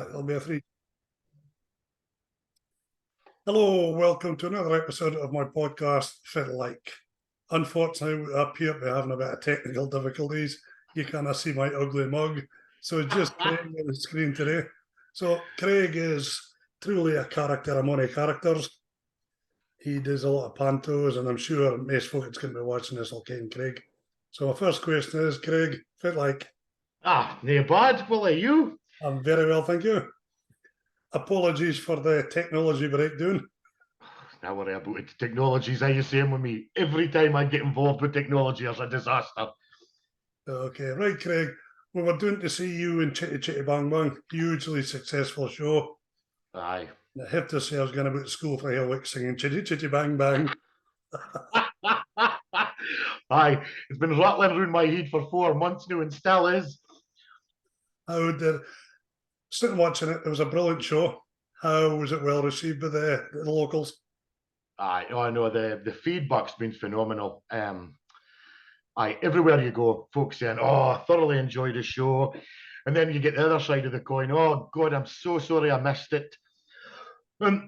There'll be a three. Hello, welcome to another episode of my podcast, Fitlike. Unfortunately, we appear to be having a bit of technical difficulties. You cannot see my ugly mug, so it's just Craig on the screen today. So Craig is truly a character among characters. He does a lot of pantos, and I'm sure most folks going to be watching this will ken Craig. So my first question is, Craig, Fitlike. No bad. Well, are you? I'm very well, thank you. Apologies for the technology breakdown. Now worry about it. Technology's the same with me. Every time I get involved with technology, it's a disaster. Okay, right, Craig. We were doing to see you in Chitty Chitty Bang Bang. Hugely successful show. Aye. I have to say I was going about school for a week singing Chitty Chitty Bang Bang. Aye, it's been rattling around my head for 4 months now and still is. How did sitting watching it? It was a brilliant show. How was it well received by the locals? Aye, I know the feedback's been phenomenal. Everywhere you go, folks saying, "Oh, I thoroughly enjoyed the show," and then you get the other side of the coin. "Oh God, I'm so sorry I missed it." But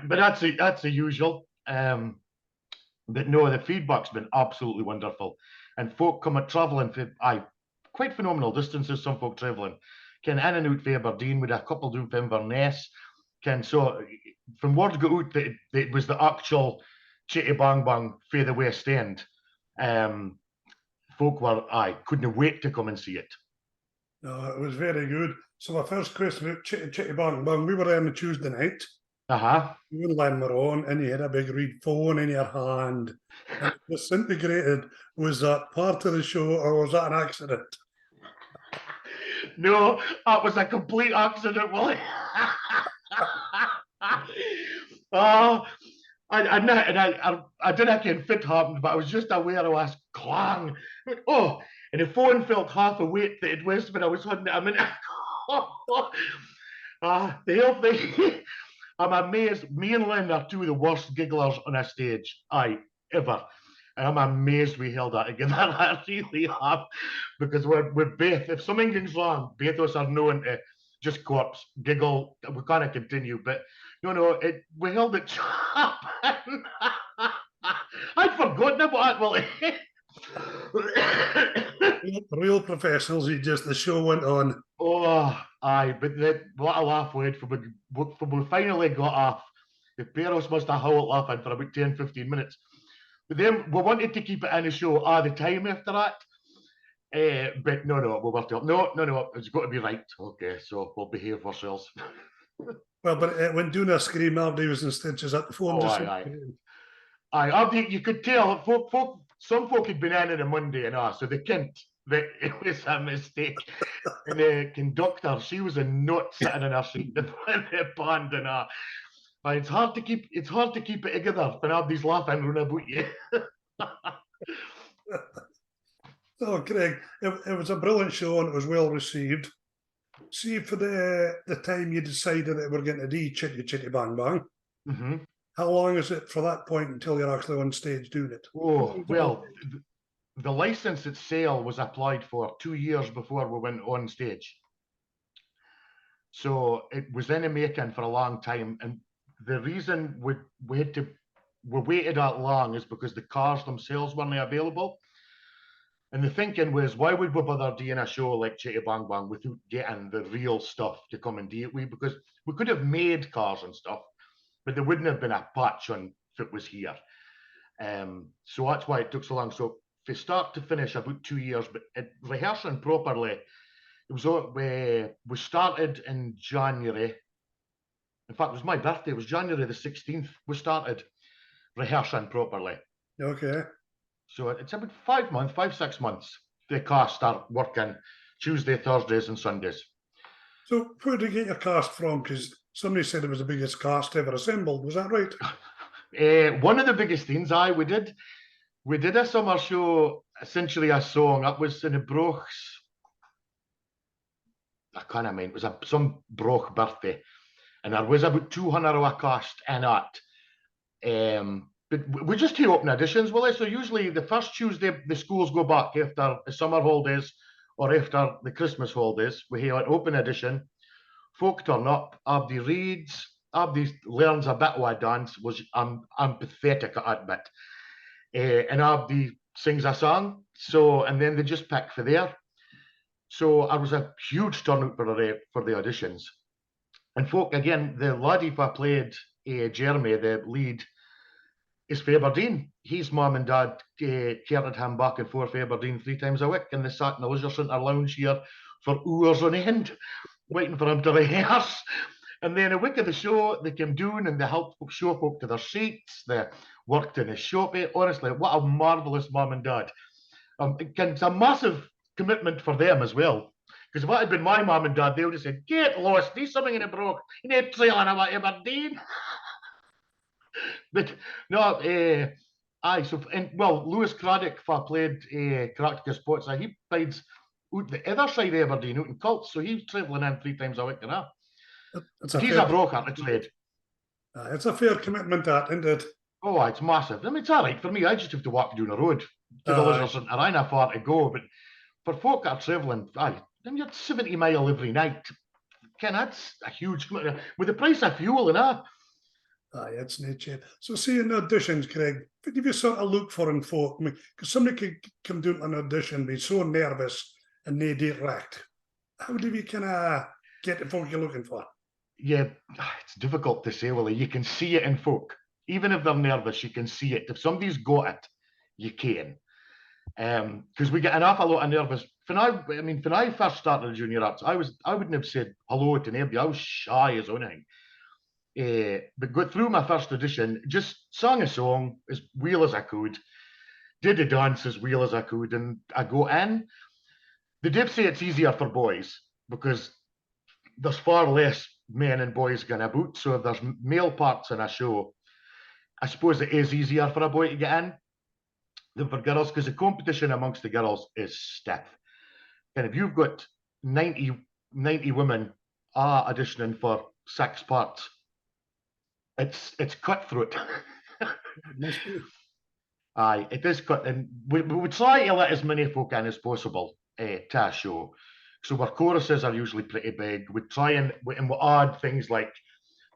that's the usual. But no, the feedback's been absolutely wonderful, and folk come at travelling for quite phenomenal distances. Some folk travelling can in and out for Aberdeen with a couple doing for Inverness. So from word got out that it was the actual Chitty Bang Bang for the West End. Folk were couldn't wait to come and see it. No, it was very good. So my first question about Chitty Chitty Bang Bang, we were there on a Tuesday night. You and Len were on, and you had a big reed phone in your hand. And it disintegrated. Was that part of the show, or was that an accident? No, that was a complete accident, Willie. I didn't know fit happened, but I was just aware of this clang. Oh, and the phone felt half a weight that it was when I was holding it. I mean, the whole thing. I'm amazed. Me and Lynn are two of the worst gigglers on a stage, ever. And I'm amazed we held that together. I really am, because we're both. If something goes wrong, both of us are known to just corpse, giggle. We can't continue, but no, we held it sharp. I'd forgotten about it, Willie. Real professionals. The show went on. Oh, but what a laugh we had from we finally got off. The pair of us must have howled laughing for about 10, 15 minutes. But then we wanted to keep it in the show all the time after that. But no, we were told, no, it's got to be right. Okay, so we'll behave ourselves. Well, but when doing a scream, everybody was in stitches at the phone. You could tell, some folk had been in on a Monday and so they can't. That it was a mistake. And the conductor, she was a nut sitting in her seat in the band and it's hard to keep it together when everybody's laughing around about you. Oh, Craig, it was a brilliant show and it was well received. See, for the time you decided that we're going to do Chitty Chitty Bang Bang, how long is it for that point until you're actually on stage doing it? Oh, well, the license itself was applied for 2 years before we went on stage. So it was in the making for a long time. And the reason we waited that long is because the cars themselves weren't available. And the thinking was, why would we bother doing a show like Chitty Bang Bang without getting the real stuff to come and do it with? Because we could have made cars and stuff, but there wouldn't have been a patch on if it was here. So that's why it took so long. So from start to finish, about 2 years, but rehearsing properly, it was we started in January. In fact, it was my birthday. It was January the 16th. We started rehearsing properly. Okay. So it's about 5, 6 months. The cast start working Tuesday, Thursdays, and Sundays. So where did you get your cast from? Because somebody said it was the biggest cast ever assembled. Was that right? One of the biggest things we did a summer show, essentially a song. That was in the Broch's. I can't remember. It was some Broch birthday, and there was about 200 of a cast in it. But we just do open auditions, Willie. So usually the first Tuesday the schools go back after the summer holidays or after the Christmas holidays. We have an open audition. folk turn up, Abdi reads, Abdi learns a bit of a dance, I'm pathetic at that bit. And Abdi sings a song, and then they just pick for there. So I was a huge turnout for the auditions. And folk, again, the laddie who played Jeremy, the lead, is for Aberdeen. His mum and dad carried him back and forth for Aberdeen 3 times a week, and they sat in the leisure centre lounge here for hours on end, waiting for him to rehearse. And then a week of the show, they came down and they helped show folk to their seats. They worked in the shop. Honestly, what a marvellous mum and dad. It's a massive commitment for them as well. Because if it had been my mum and dad, they would have said, get lost, there's something in the broke. You need to on about Aberdeen. But no, Lewis Craddock, if I played Caractacus Sports, he plays the other side of Aberdeen, out in Cults, so he's travelling in 3 times a week and that. He's a broker to trade. It's a fair commitment, that, isn't it? Oh, it's massive. I mean, it's all right for me. I just have to walk down the road to the leisure centre. I ain't far to go, but for folk that are travelling, you're 70 mile every night. That's a huge commitment with the price of fuel and that. It's nature. So, see in auditions, Craig, what do you sort of look for in folk? I mean, because somebody could come down to an audition, be so nervous and no direct. How do we kind of get the folk you're looking for? Yeah, it's difficult to say, Willie. You can see it in folk. Even if they're nervous, you can see it. If somebody's got it, you can. Because we get an awful lot of nervous. When I first started junior arts, I wouldn't have said hello to anybody. I was shy as anything. But got through my first audition, just sang a song as well as I could, did a dance as well as I could, and I go in. They did say it's easier for boys because there's far less men and boys going about. So if there's male parts in a show, I suppose it is easier for a boy to get in than for girls, because the competition amongst the girls is stiff. And if you've got 90 women auditioning for 6 parts, it's cutthroat. Aye, it is cut, and we try to let as many folk in as possible to a show. So our choruses are usually pretty big. We try and we add things like,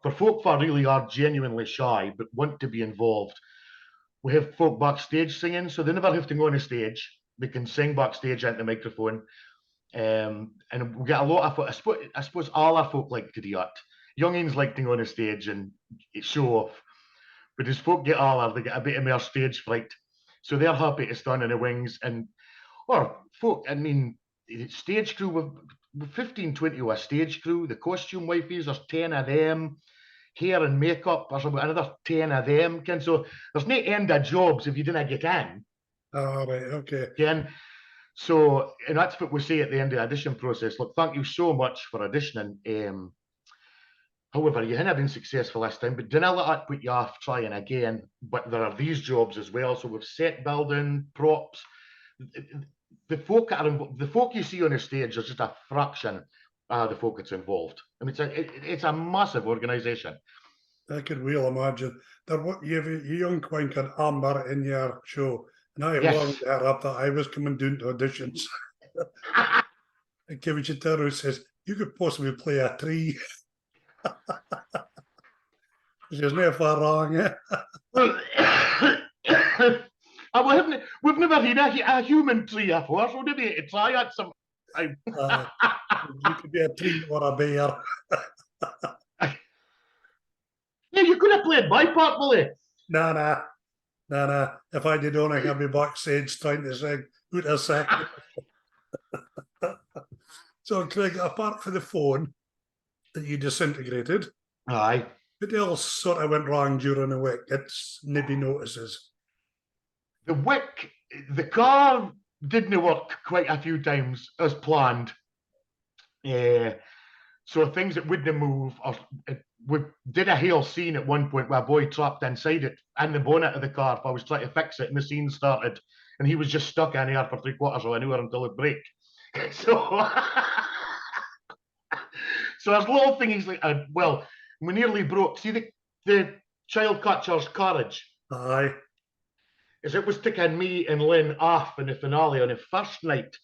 for folk that really are genuinely shy but want to be involved, we have folk backstage singing, so they never have to go on a stage. They can sing backstage into the microphone. And we get a lot of, I suppose all our folk like to do that. Youngins like to go on a stage and show off. But as folk get older, they get a bit of more stage fright. So they're happy to stand in the wings. Or folk, stage crew, with 15, 20 with a stage crew. The costume wifeys, there's 10 of them. Hair and makeup, there's about another 10 of them. So there's no end of jobs if you didn't get in. Oh, right, okay. So, and that's what we say at the end of the audition process. Look, thank you so much for auditioning. However, you haven't been successful this time, but don't let that put you off trying again. But there are these jobs as well. So we've set building, props. The folk you see on the stage is just a fraction of the folk that's involved. I mean, it's a massive organisation. I could well imagine. You have a young quine called Amber in your show, and I warned her up that I was coming down to auditions. And Chitty Chitty says, you could possibly play a tree. She's never far wrong, eh? We've never had a human tree before, so maybe to try at some time. You could be a tree or a bear. Yeah, you could have played my part, Willie. Nah. If I did only, I'd be backstage trying to sing out a second. So, Craig, apart from the phone that you disintegrated, aye, what else sort of went wrong during the week? It's nibby notices. The car didn't work quite a few times as planned. So things that wouldn't move. We did a whole scene at one point where a boy trapped inside it, in the bonnet of the car. I was trying to fix it, and the scene started, and he was just stuck in here for 3/4 of an hour until it broke. So there's little things like, we nearly broke. See the child catcher's carriage? Aye. As it was taking me and Lynn off in the finale on the first night,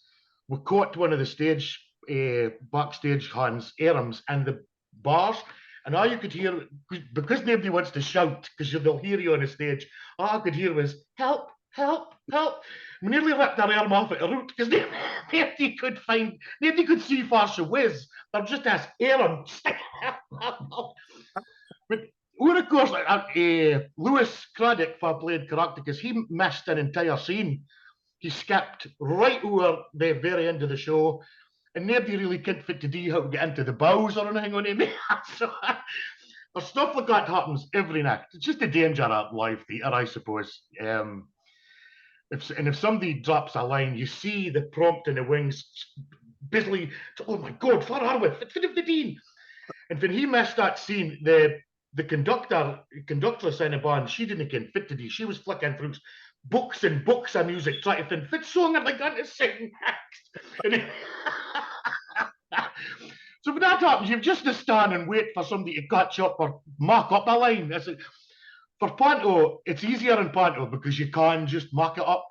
we caught one of the stage backstage hands, Arams, and the bars. And all you could hear, because nobody wants to shout, because they'll hear you on the stage, all I could hear was, help, help, help. We nearly ripped our arm off at the root, because nobody could see far so whiz. They're just as Aram. But or of course, Lewis Craddock, for played Caractacus, he missed an entire scene. He skipped right over the very end of the show, and nobody really couldn't fit to do how to get into the bows or anything on him. So, or stuff like that happens every night. It's just the danger of live theatre, I suppose. If somebody drops a line, you see the prompt in the wings, busily, oh my God, far are we? Fit of the Dean. And when he missed that scene, the conductress in the band, she didn't get fit to do. She was flicking through books and books of music, trying to find fit song and they got to sing next. So when that happens, you've just to stand and wait for somebody to catch up or mark up a line. For panto, it's easier in panto because you can just mark it up.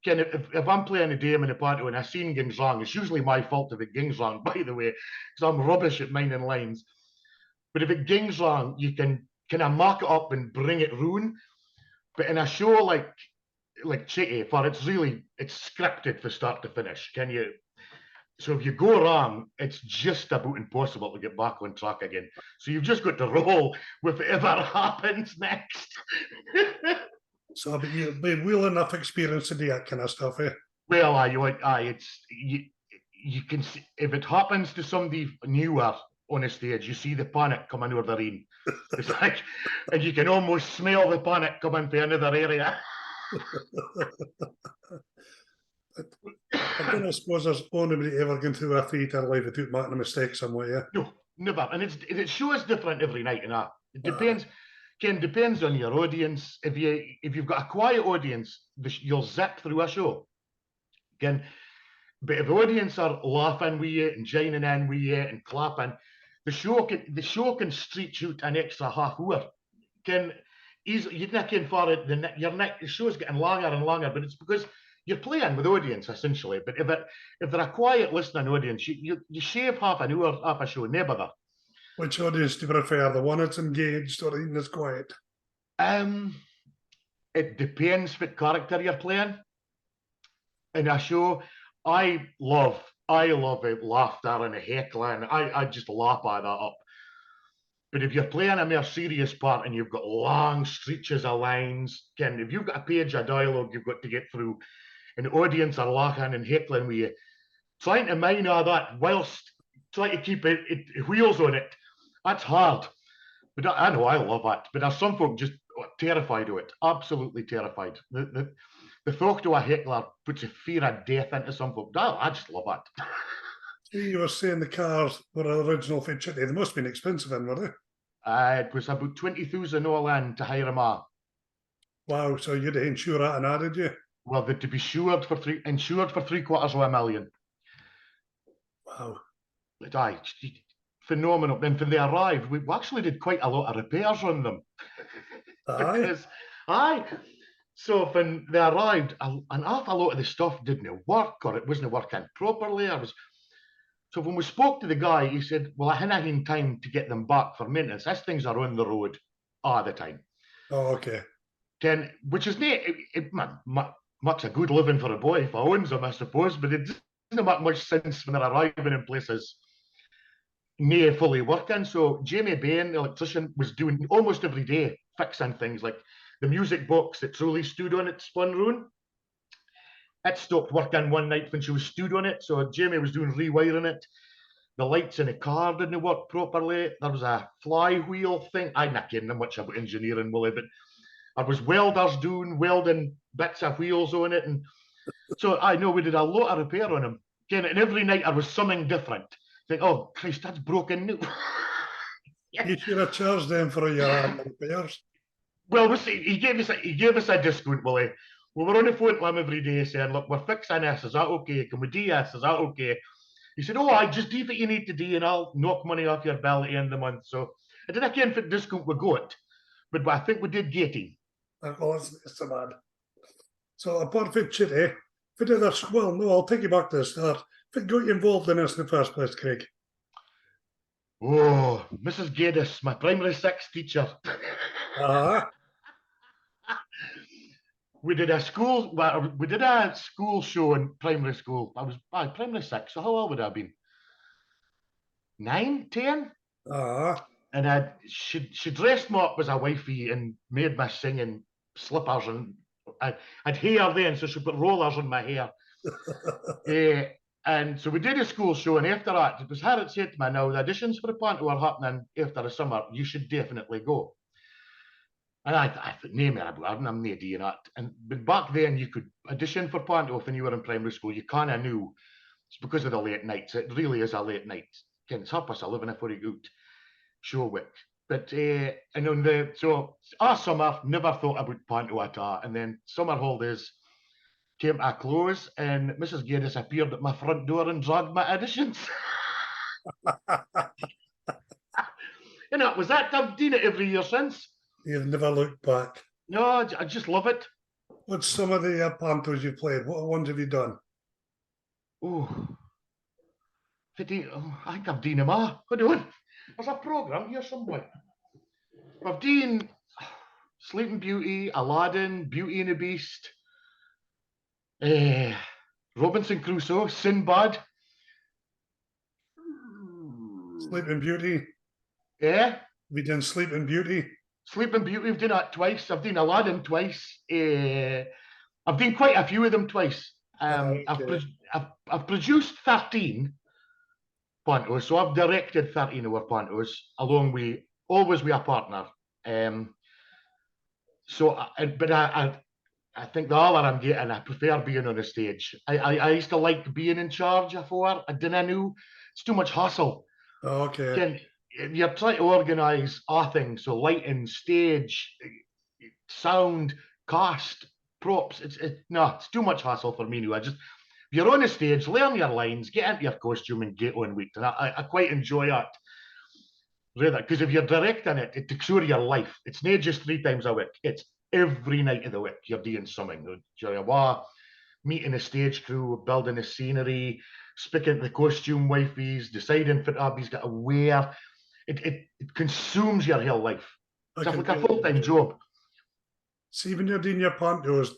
Ken, if I'm playing a game in a panto and a scene gings wrong, it's usually my fault if it gings wrong, by the way, because I'm rubbish at minding lines. But if it gings wrong, you can I mark it up and bring it round. But in a show like Chitty, it's scripted from start to finish. So if you go wrong, it's just about impossible to get back on track again. So you've just got to roll with whatever happens next. So you've been well enough experience to do that kind of stuff, eh? Well, you can see, if it happens to somebody newer on a stage, you see the panic coming over the ring. It's like, and you can almost smell the panic coming from another area. I don't suppose there's nobody ever going through a theatre life without making a mistake somewhere, yeah? No, never. And it shows different every night, and that it depends. Ken, depends on your audience. If you've got a quiet audience, you'll zip through a show. Ken, but if the audience are laughing with you and joining in with you and clapping, the show can stretch out an extra half hour. Ken, you're not getting far. The show's getting longer and longer, but it's because you're playing with the audience essentially. But if they're a quiet listening audience, you shave half an hour off a show, never that. Which audience do you prefer, the one that's engaged or the one that's quiet? It depends what character you're playing. In a show, I love it, laughter and a heckling. I just laugh at that up. But if you're playing a more serious part and you've got long stretches of lines, Ken, if you've got a page of dialogue you've got to get through, and the audience are laughing and heckling with you, trying to mind all that whilst trying to keep it wheels on it, that's hard. But I know I love it. But there's some folk just terrified of it, absolutely terrified. The thought of a heckler puts a fear of death into some folk. I just love it. You were saying the cars were original for Chitty. They must have been expensive, then, were they? It was about 20,000 all in to hire them all. Wow, so you had to insure that and added you? Well, to be insured for $750,000. Wow. But phenomenal. And when they arrived, we actually did quite a lot of repairs on them. So when they arrived, an awful lot of the stuff didn't work, or it wasn't working properly. So when we spoke to the guy, he said, well, I haven't had time to get them back for maintenance. These things are on the road all the time. Oh, okay. Which is much a good living for a boy if I owns them, I suppose, but it doesn't make much sense when they're arriving in places near fully working. So Jamie Bain, the electrician, was doing almost every day fixing things like the music box that Truly stood on it spun round. It stopped working one night when she was stood on it, so Jamie was doing rewiring it. The lights in the car didn't work properly. There was a flywheel thing. I'm not kidding much about engineering, Willie, but there was welders welding bits of wheels on it. And so I know we did a lot of repair on them. Again, and every night there was something different. Like, oh, Christ, that's broken new. You should have charged them for your repairs. Well, he gave us a discount, Willie. We were on the phone to him every day saying, look, we're fixing this. Is that okay? Can we do this? Is that okay? He said, oh, I just do what you need to do and I'll knock money off your bill at the end of the month. So I didn't care if discount we got, but I think we did get him. Well, it's so bad. So apart from Chitty, well, no, I'll take you back to the start. What got you involved in this in the first place, Craig? Oh, Mrs. Geddes, my primary six teacher. Ah, We did a school show in primary school. I was primary six, so how old would I have been? 9, 10? ah. And she dressed me up as a wifey and made me sing in slippers, and I'd hair then, so she put rollers in my hair. And so we did a school show, and after that, it was her that said to me, now the auditions for the panto are happening after the summer, you should definitely go. And I thought, no, man, I'm not doing that. But back then, you could audition for panto when you were in primary school. You kind of knew it's because of the late nights. It really is a late night. It's 11:30 before you go out show week. But and on our summer, never thought about panto at all. And then summer holidays came to a close, and Mrs. Geddes appeared at my front door and dragged my auditions. And that was that. I've done it every year since. You've never looked back. No, I just love it. What's some of the pantos you played? What ones have you done? Oh, I think I've done them all. Hold on. There's a programme here somewhere. I've done Sleeping Beauty, Aladdin, Beauty and the Beast, Robinson Crusoe, Sinbad. Sleeping Beauty. Yeah. We done Sleeping Beauty. Sleeping Beauty, I've done that twice. I've done Aladdin twice. I've done quite a few of them twice. Okay. I've produced 13 pantos, so I've directed 13 of our pantos, along with always with a partner. But I think the other I'm getting, I prefer being on the stage. I used to like being in charge before. I didn't know it's too much hassle. Okay. You're trying to organise things, so lighting, stage, sound, cast, props. It's too much hassle for me now. If you're on the stage, learn your lines, get into your costume, and get on with it. And I quite enjoy that. Because if you're directing it, it takes over your life. It's not just 3 times a week. It's every night of the week you're doing something. You're meeting the stage crew, building the scenery, speaking to the costume wifeys, deciding what Abby's got to wear. It consumes your whole life. It's like a full-time job. See, when you're doing your pantos,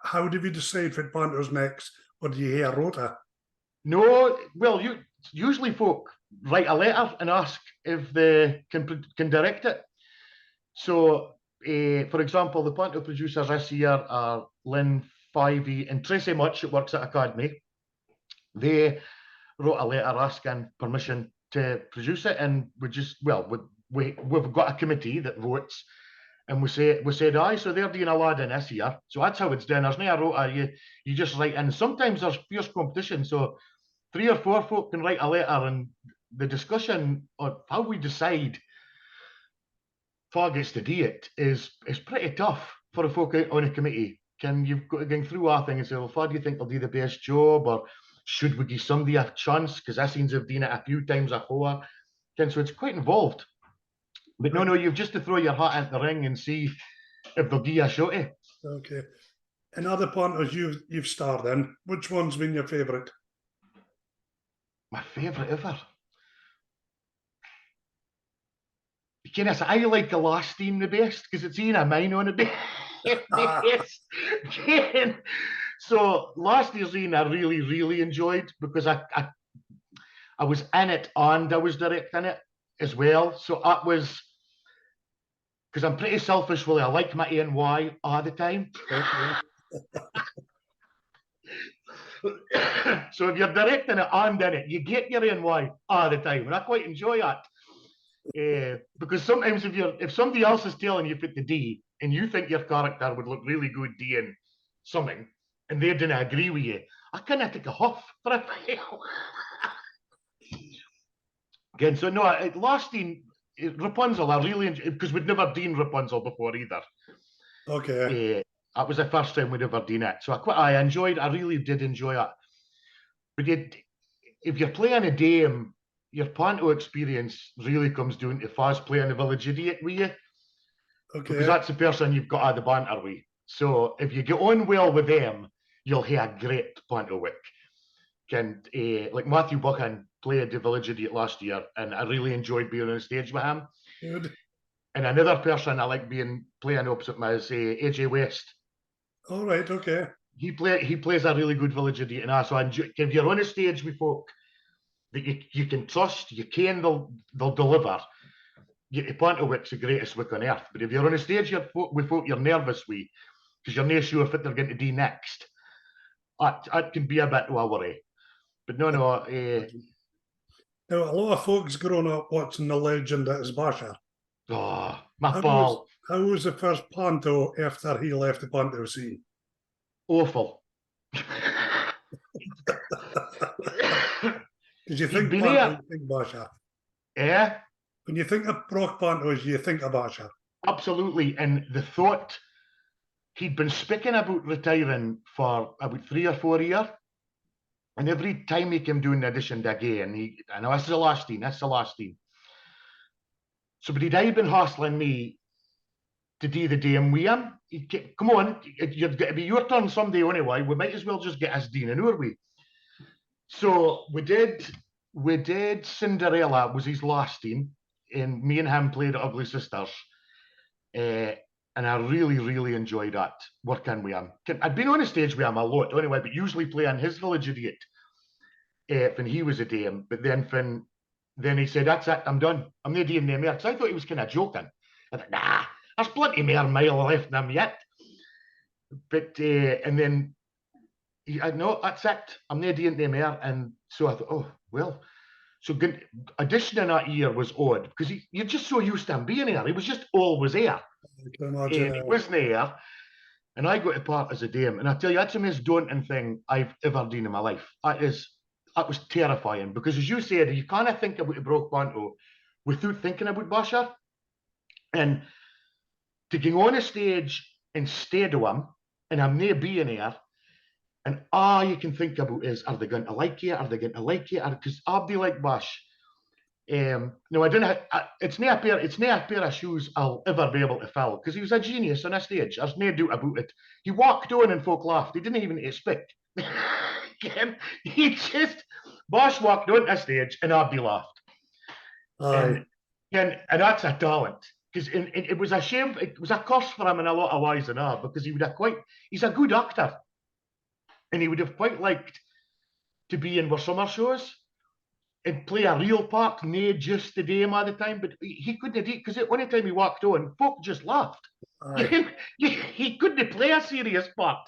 how do you decide what pantos next? Or do you hear a rota? No, well, usually folk write a letter and ask if they can direct it. So, for example, the panto producers this year are Lynn Fivey and Tracy Much, that works at Academy. They wrote a letter asking permission to produce it, and we've got a committee that votes, and we said aye. So they're doing Aladdin this year, so that's how it's done. There's no rota. You just write in. Sometimes there's fierce competition, so 3 or 4 folk can write a letter, and the discussion on how we decide who gets to do it is pretty tough for the folk out on a committee. You've got to go through our thing and say, well, how do you think they'll do the best job, or should we give somebody a chance because that seems to have done it a few times before? So it's quite involved. But no, you've just to throw your hat into the ring and see if they'll give you a shotty. Okay. And other pantos you've starred in, which one's been your favourite? My favourite ever. Goodness, I like the last team the best because it's in a mine on the best. So last year's scene I really, really enjoyed because I was in it and I was directing it as well. So that was because I'm pretty selfish, really. I like my ANY all the time. So if you're directing it and in it, you get your ANY all the time, and I quite enjoy that. Because sometimes if somebody else is telling you put the D and you think your character would look really good doing something and they didn't agree with you, I kind of take a huff for a while. Again, so no, last scene, Rapunzel, I really enjoyed because we'd never done Rapunzel before either. Okay. That was the first time we'd ever done it. So I really did enjoy it. But if you're playing a game, your panto experience really comes down to fast playing the village idiot with you. Okay. Because that's the person you've got the banter with. So if you get on well with them, you'll have a great panto week. like Matthew Buchan played the Village Idiot last year, and I really enjoyed being on stage with him. Good. And another person I like playing opposite him is AJ West. All right. Okay. He plays a really good Village Idiot, and so if you're on a stage with folk that you can trust, they'll deliver. Panto Wick's the greatest wick on earth, but if you're on a stage with folk you're nervous with because you're not sure if they're going to do next, that can be a bit of a worry. But no. Now, a lot of folks growing up watching the legend that is Basher. Oh, my ball. How was the first panto after he left the panto scene? Awful. Did you think panto, you think Basher? Yeah. When you think of Brock pantos, you think of Basher. Absolutely. And the thought, he'd been speaking about retiring for about 3 or 4 years. And every time he came doing the audition again, I know that's the last thing. So, but he'd been hassling me to do the damn with him. Come on, you've got to be your turn someday anyway. We might as well just get us Dean and we. So we did Cinderella was his last scene, and me and him played Ugly Sisters. And I really, really enjoyed that, working with him. I'd been on a stage with him a lot anyway, but usually playing his Village Idiot when he was a dame. But then he said, that's it, I'm done. I'm not doing no more. Because I thought he was kind of joking. I thought, nah, there's plenty more mile left in him yet. But, and then, no, that's it. I'm not doing no more. And so I thought, oh, well. So auditioning that year was odd because you're just so used to him being there. He was just always there. He wasn't there. And I got a part as a dame. And I tell you, that's the most daunting thing I've ever done in my life. That was terrifying because, as you said, you kind of think about the Brock panto without thinking about Basher. And to get on a stage instead of him, and I'm near being there, and all you can think about is, are they going to like you? Are they going to like you? Because I'll be like Bash. No, I don't. It's not a pair of shoes I'll ever be able to fill because he was a genius on a stage. There's no doubt about it. He walked on and folk laughed. He didn't even expect. Bosch walked on the stage and I'd be laughed. And that's a talent because it was a shame. It was a curse for him in a lot of ways and all because he's a good actor and he would have quite liked to be in our summer shows and play a real part, not just the dame all the time. But he couldn't do it because any time he walked on, folk just laughed. He couldn't play a serious part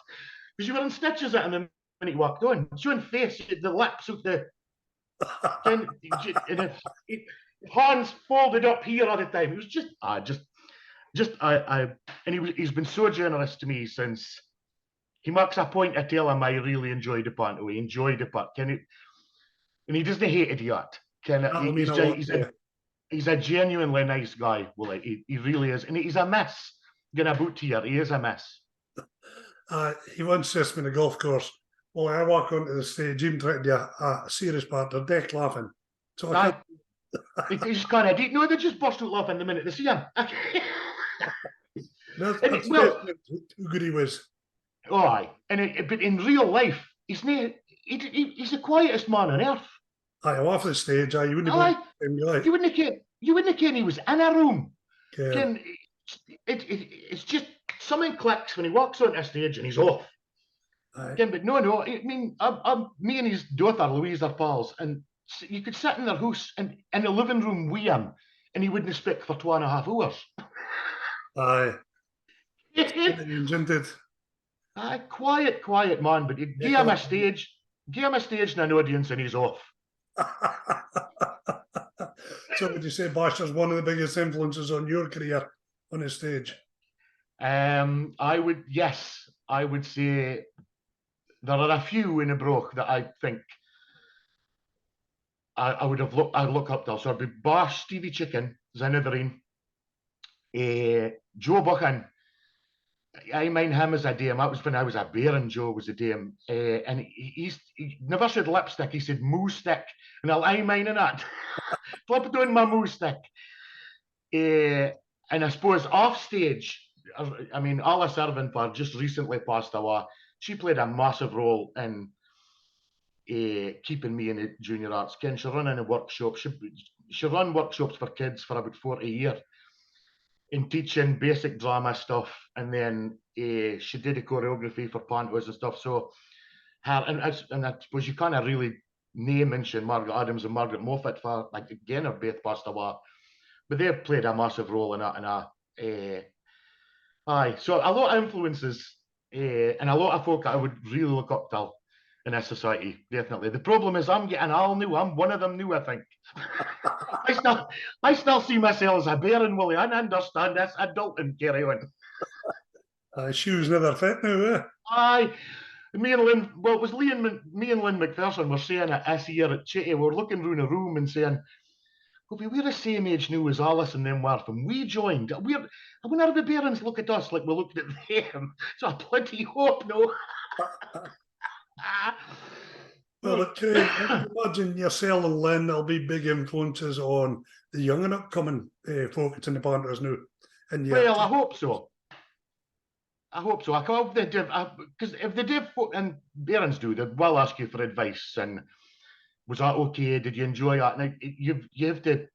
because you were in stitches at him when he walked on, showing face, the lips of the hands folded up here all the time. It was he's been so generous to me since. He makes a point to tell him I really enjoyed the panto. He enjoyed the part, and he doesn't hate it yet. He's a genuinely nice guy. Well, he really is, and he's a mess. Getting a boot here, he is a mess. He once says me on a golf course, well, I walk onto the stage, even trying to do a serious part, they're deck laughing. So they just kind of, no, they just burst out laughing the minute they see him. That's how good he was. Oh, aye. But in real life, he's the quietest man on earth. Aye, off the stage, you wouldn't you wouldn't care he was in a room. Yeah. It's just something clicks when he walks on the stage and he's off. But no, I mean, me and his daughter Louise are pals, and you could sit in their house and in the living room with him, and he wouldn't speak for 2.5 hours. Aye. Quiet man, but you give him a stage and an audience, and he's off. So would you say Basher's one of the biggest influences on your career on the stage? I would say there are a few in the Broch that I think I'd look up to. So it'd be Bash, Stevie Chicken, Zinneverine, Joe Buchan. I mind him as a dame. That was when I was a bear and Joe was a dame. And he never said lipstick, he said moose stick. And I mind in that. Flip it on my moose stick. And I suppose off stage, I mean, Alice Irvin just recently passed away. She played a massive role in keeping me in the junior arts. Ken, she run in a workshop. She run workshops for kids for about 40 years in teaching basic drama stuff, and then she did the choreography for pantos and stuff. So her, and I suppose you can't really mention Margaret Adams and Margaret Moffat for, like, again, have both passed away, but they've played a massive role in that. Aye, so a lot of influences, and a lot of folk that I would really look up to in this society, definitely. The problem is I'm getting all new. I'm one of them new, I think. I still see myself as a baron, Willie. I understand this adult and carry on. Shoes never fit now, eh? Aye. Me and Lynn, well, it was me and Lynn McPherson were saying it this year at Chitty. We were looking around a room and saying, well, we're the same age now as Alice and them were when we joined. I wonder if the parents look at us like we looked at them. So I plenty hope, no. Well, but Craig, I imagine yourself and Lynn will be big influences on the young and upcoming folk in the pantos now. And well, I hope so. I hope so. I hope they do, because if they do, and parents do, they will ask you for advice. And was that okay? Did you enjoy that? And you have to,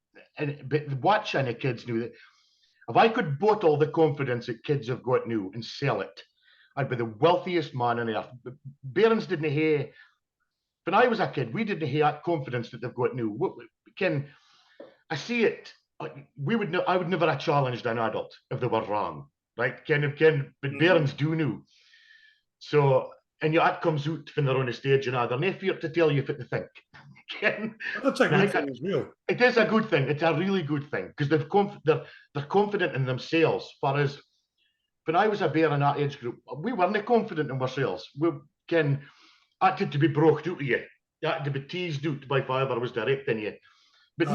but watching the kids do that. If I could bottle the confidence that kids have got now and sell it, I'd be the wealthiest man on earth. Parents didn't have, when I was a kid, we didn't have that confidence that they've got now. I see it. I would never have challenged an adult if they were wrong, right? But parents do know. So, and that comes out when they're on the stage, they're not fear to tell you what to think. That's a good thing as well. It is a good thing. It's a really good thing, because they're confident in themselves. Whereas when I was a bear in that age group, we weren't confident in ourselves. We had to be broke out of you. You had to be teased out by whoever was directing you. But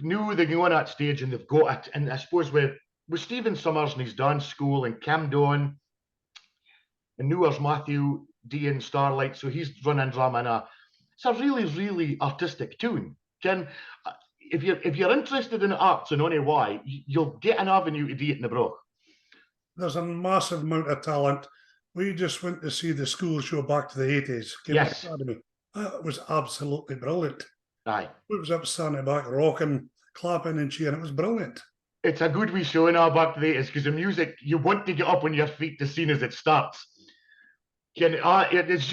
now they go on that stage and they've got it. And I suppose with Stephen Summers and his dance school and Cam Dawn, and now there's Matthew D in Starlight, so he's running drama now. It's a really, really artistic tune. If you're interested in arts and only why, you'll get an avenue to do it in the Broch. There's a massive amount of talent. We just went to see the school show back to the 80s. Yes. Academy. That was absolutely brilliant. Aye. It was up standing back, rocking, clapping and cheering. It was brilliant. It's a good wee show now back to the 80s, because the music, you want to get up on your feet as soon as it starts. It's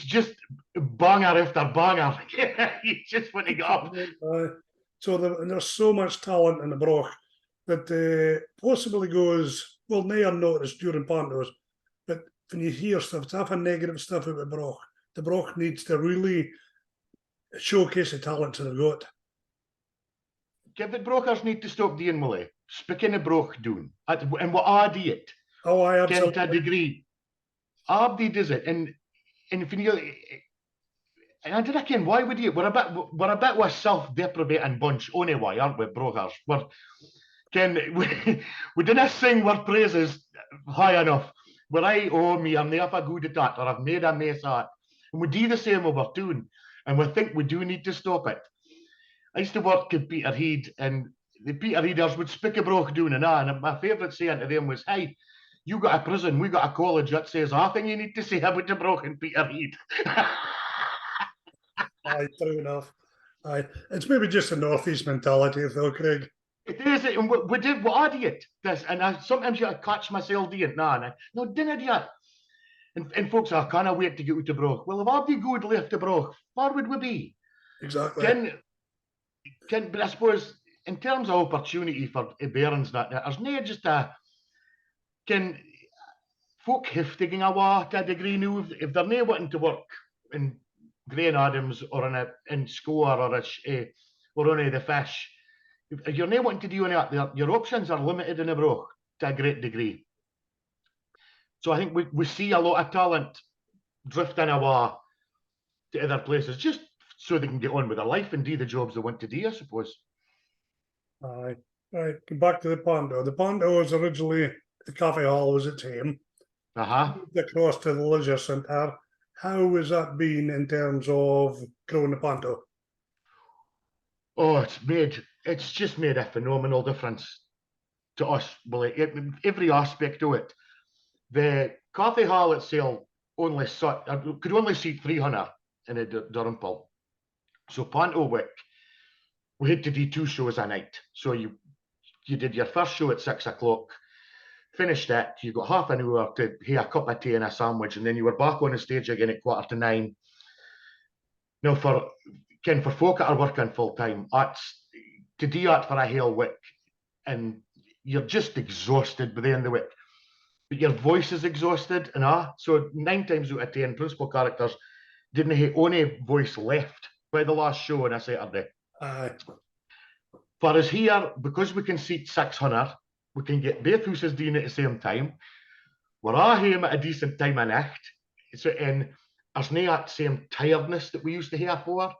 just banger after banger. You just want to get up. So there's so much talent in the Broch that possibly goes, well, they are noticed during pantos, but when you hear stuff, it's often negative stuff about the Broch needs to really showcase the talents that they've got. The Brochers need to stop doing, Willie. Speaking the Broch doing, and what I do it. Oh, I absolutely. To a degree. Abdi does it, and if you, and I don't reckon why would you? We're a bit of a self-deprecating bunch, only why, aren't we, Brochers? We didn't sing our praises high enough. Where I'm never good at that, or I've made a mess of it. And we do the same what we're doing, and we think we do need to stop it. I used to work at Peterhead, and the Peterheaders would speak a Broch doing and my favourite saying to them was, hey, you got a prison, we got a college that says everything you need to say about the Broch in Peterhead. Aye, true enough. Aye, it's maybe just a northeast mentality, though, Craig. It is, and we did what I did this, and sometimes you catch myself doing it. No, didn't do it. And folks are kind of wait to get out to Broch. Well, if Abdi good left to Broch, where would we be? Exactly. But I suppose in terms of opportunity for Barons, there's not just folk have taken away to a degree now. If they're not wanting to work in Graham Adams or in Score or on the Fish, if you're not wanting to do any of that, your options are limited in the Broch to a great degree. So I think we see a lot of talent drifting away to other places just so they can get on with their life and do the jobs they want to do, I suppose. Aye. Right, back to the Panto. The Panto was originally, the Cafe Hall was its aim. Across to the Leisure Centre. How has that been in terms of growing the Panto? Oh, it's just made a phenomenal difference to us. Well, every aspect of it. The Cafe Hall itself could only seat 300. in a Durham. So Panto Wick, we had to do 2 shows a night. So you did your first show at 6 o'clock, finished it, you got half an hour to have a cup of tea and a sandwich, and then you were back on the stage again at 8:45. Now, for folk that are working full time, that's to do that for a whole week, and you're just exhausted by the end of the week. But your voice is exhausted, and so 9 times out of 10, principal characters didn't have any voice left by the last show on a Saturday. For us here, because we can seat 600, we can get both houses doing at the same time. We're all home at a decent time of night. So, and there's no that same tiredness that we used to have for.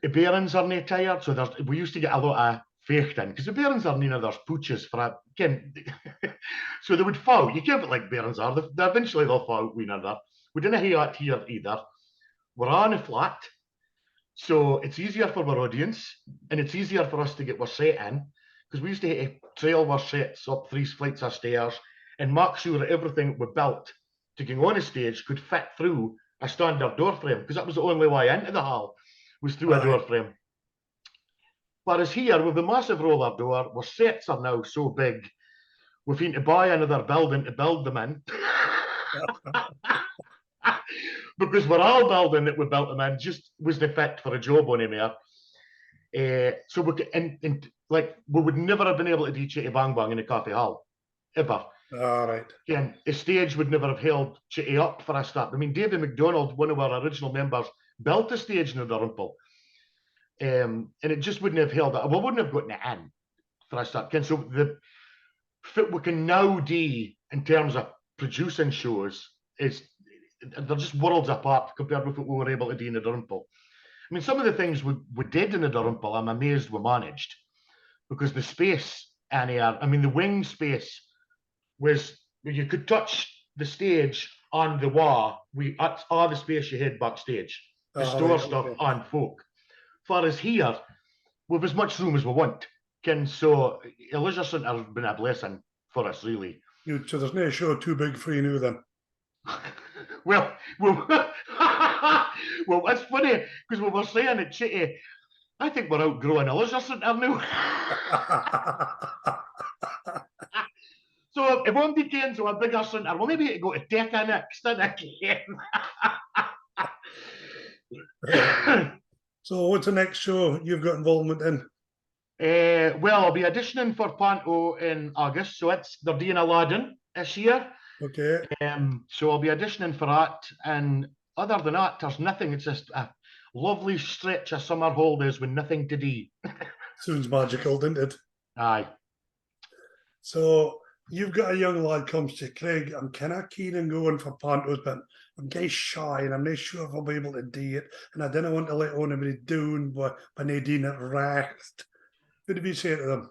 The Barons are not tired, so we used to get a lot of fechten, because the Barons are there's pooches for a, so they would fall. You can't like Barons are, eventually they'll fall out with another. We didn't have that here either. We're on a flat, so it's easier for our audience, and it's easier for us to get our set in, because we used to trail our sets up 3 flights of stairs and make sure that everything we built to get on a stage could fit through a standard door frame, because that was the only way into the hall, was through a door frame. Whereas here, with the massive roller door, our sets are now so big, we've been to buy another building to build them in. Because we're all building that we built them in just was the fit for a job on him here. So we would never have been able to do Chitty Bang Bang in a coffee hall, ever. All right. Again, the stage would never have held Chitty up for a start. I mean, David McDonald, one of our original members, built a stage in the Durham, and it just wouldn't have held it. We wouldn't have gotten it in for a start. So the fit we can now do in terms of producing shows is they're just worlds apart compared with what we were able to do in the Durham. I mean, some of the things we did in the Durham, I'm amazed we managed, because the space in here, I mean, the wing space was you could touch the stage on the wall. That's all the space you had backstage to store stuff on folk. For us here, we've as much room as we want. So a leisure centre has been a blessing for us, really. So there's no show too big for you now then? well, it's funny, because we were saying at Chitty, I think we're outgrowing a leisure centre now. So if one begins to a bigger centre, well, maybe to go to Decca next, again. So what's the next show you've got involvement in? Well, I'll be auditioning for Panto in August, so they're doing Aladdin this year. Okay. So I'll be auditioning for that, and other than that, there's nothing. It's just a lovely stretch of summer holidays with nothing to do. Sounds magical, doesn't it? Aye. So you've got a young lad comes to Craig. I'm kind of keen on going for pantos, but I'm kind of shy and I'm not sure if I'll be able to do it. And I didn't want to let anybody down by not doing it right. What do you say to them?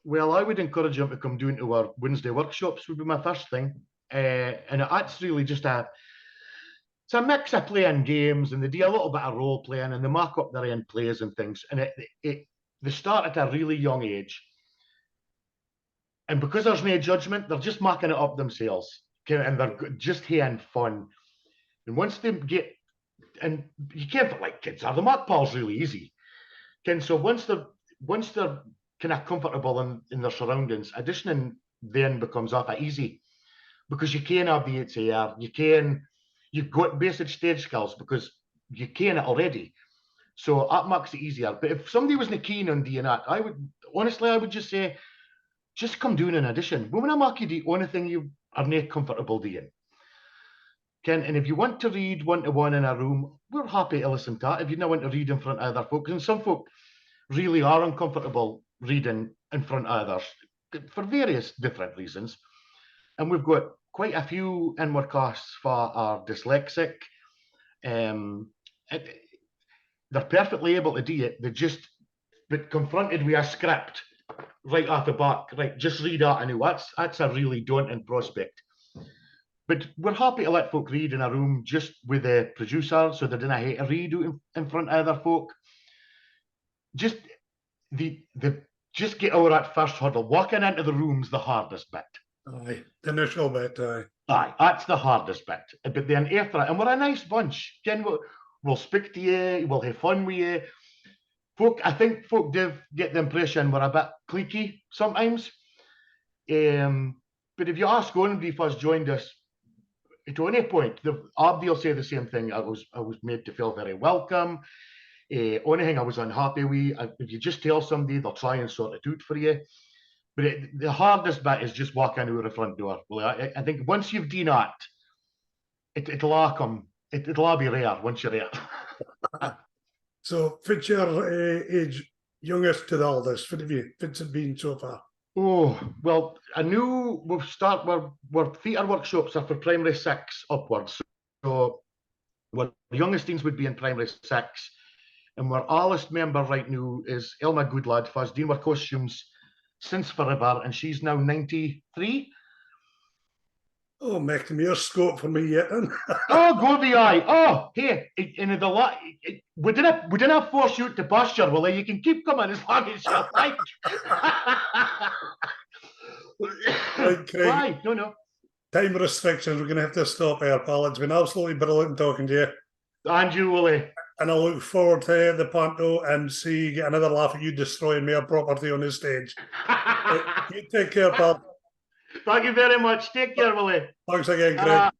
Well, I would encourage them to come down to our Wednesday workshops, would be my first thing. And that's really just it's a mix of playing games, and they do a little bit of role playing, and they mark up their own plays and things. And they start at a really young age. And because there's no judgment, they're just marking it up themselves. And they're just having fun. And once they get, and you can't like kids are, the mark pals really easy. So once they're kind of comfortable in their surroundings, auditioning then becomes awful easy, because you can have the ATR, you've got basic stage skills because you can it already. So that makes it easier. But if somebody wasn't keen on doing that, I would just say, just come doing an audition. We want to make you do anything you are not comfortable doing. And if you want to read one-to-one in a room, we're happy to listen to that. If you don't want to read in front of other folk, and some folk really are uncomfortable reading in front of others for various different reasons. And we've got quite a few inward casts for our dyslexic. They're perfectly able to do it. They just, but confronted with a script right off the bat, right, just read that. I know that's a really daunting prospect. But we're happy to let folk read in a room just with the producer, so they don't hate to read in front of other folk. Just just get over that first hurdle. Walking into the room's the hardest bit. Aye, the initial bit, aye. Aye, that's the hardest bit. But then after it, and we're a nice bunch. Ken, we'll speak to you, we'll have fun with you. I think folk do get the impression we're a bit cliquey sometimes. But if you ask anybody first joined us, at any point, Abdi will say the same thing. I was made to feel very welcome. Only thing I was unhappy with, if you just tell somebody, they'll try and sort it out for you. But the hardest bit is just walking out the front door. Well, I think once you've done that, it'll all come. It'll all be rare once you're there. So, what's your age, youngest to the oldest? What's it been so far? Oh, well, I knew we're theatre workshops are for primary 6 upwards. So the youngest teens would be in primary 6. And our oldest member right now is Elma Goodlad, who has done our costumes since forever, and she's now 93. Oh, make more scope for me yet then. Oh, go the eye. Oh, hey, we didn't force you to pasture, Willie. You can keep coming as long as you like. Right, Craig. Why? No. Time restrictions, we're going to have to stop here, pal. It's been absolutely brilliant talking to you. And you, Willie. And I look forward to the panto and see you get another laugh at you destroying my property on the stage. You take care, pal. Thank you very much. Take care, Willie. Thanks again, Craig.